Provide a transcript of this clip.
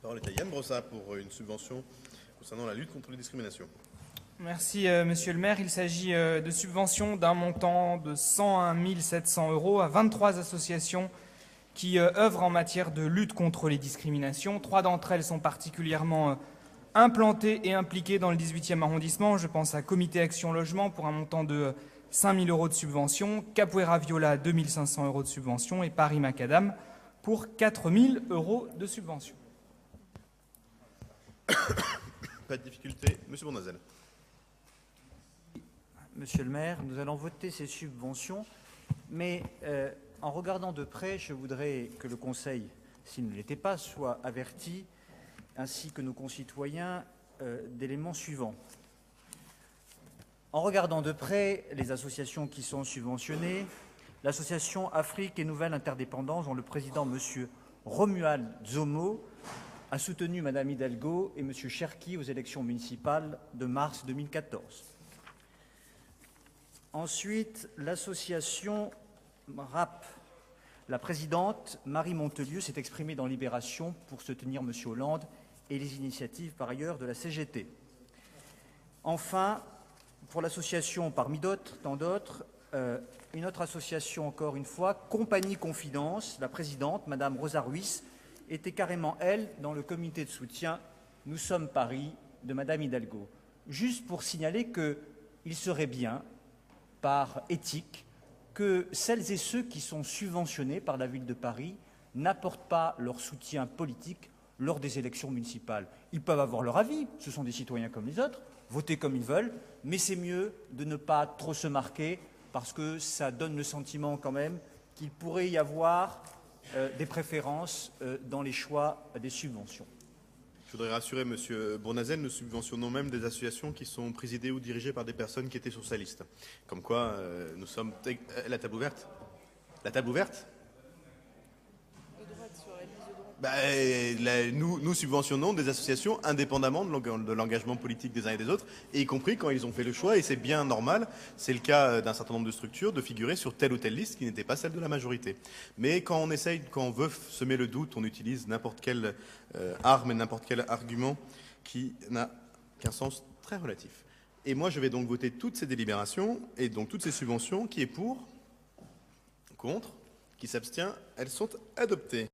La parole est à Yann Brossat pour une subvention concernant la lutte contre les discriminations. Merci, Monsieur le maire. Il s'agit de subventions d'un montant de 101 700 € à 23 associations qui œuvrent en matière de lutte contre les discriminations. 3 d'entre elles sont particulièrement implantées et impliquées dans le 18e arrondissement. Je pense à Comité Action Logement pour un montant de 5 000 € de subvention, Capoeira Viola 2 500 € de subvention et Paris Macadam pour 4 000 € de subvention. Pas de difficulté. Monsieur Bournazel. Monsieur le maire, nous allons voter ces subventions, mais en regardant de près, je voudrais que le Conseil, s'il ne l'était pas, soit averti, ainsi que nos concitoyens, d'éléments suivants. En regardant de près les associations qui sont subventionnées, l'association Afrique et Nouvelle Interdépendance, dont le président, M. Romuald Zomo, a soutenu Mme Hidalgo et M. Cherki aux élections municipales de mars 2014. Ensuite, l'association RAP. La présidente, Marie Montelieu, s'est exprimée dans Libération pour soutenir M. Hollande et les initiatives, par ailleurs, de la CGT. Enfin, pour l'association, parmi tant d'autres, une autre association, encore une fois, Compagnie Confidence, la présidente, Mme Rosa Ruiz, était carrément, elle, dans le comité de soutien « Nous sommes Paris » de Mme Hidalgo. Juste pour signaler qu'il serait bien, par éthique, que celles et ceux qui sont subventionnés par la ville de Paris n'apportent pas leur soutien politique lors des élections municipales. Ils peuvent avoir leur avis, ce sont des citoyens comme les autres, voter comme ils veulent, mais c'est mieux de ne pas trop se marquer parce que ça donne le sentiment quand même qu'il pourrait y avoir des préférences dans les choix des subventions. Je voudrais rassurer M. Bournazel, nous subventionnons même des associations qui sont présidées ou dirigées par des personnes qui étaient sur sa liste. Comme quoi, nous sommes... La table ouverte ? La table ouverte ? Nous subventionnons des associations indépendamment de l'engagement politique des uns et des autres, et y compris quand ils ont fait le choix, et c'est bien normal, c'est le cas d'un certain nombre de structures, de figurer sur telle ou telle liste qui n'était pas celle de la majorité. Mais quand on veut semer le doute, on utilise n'importe quelle arme et n'importe quel argument qui n'a qu'un sens très relatif. Et moi, je vais donc voter toutes ces délibérations, et donc toutes ces subventions, qui est pour, contre, qui s'abstient, elles sont adoptées.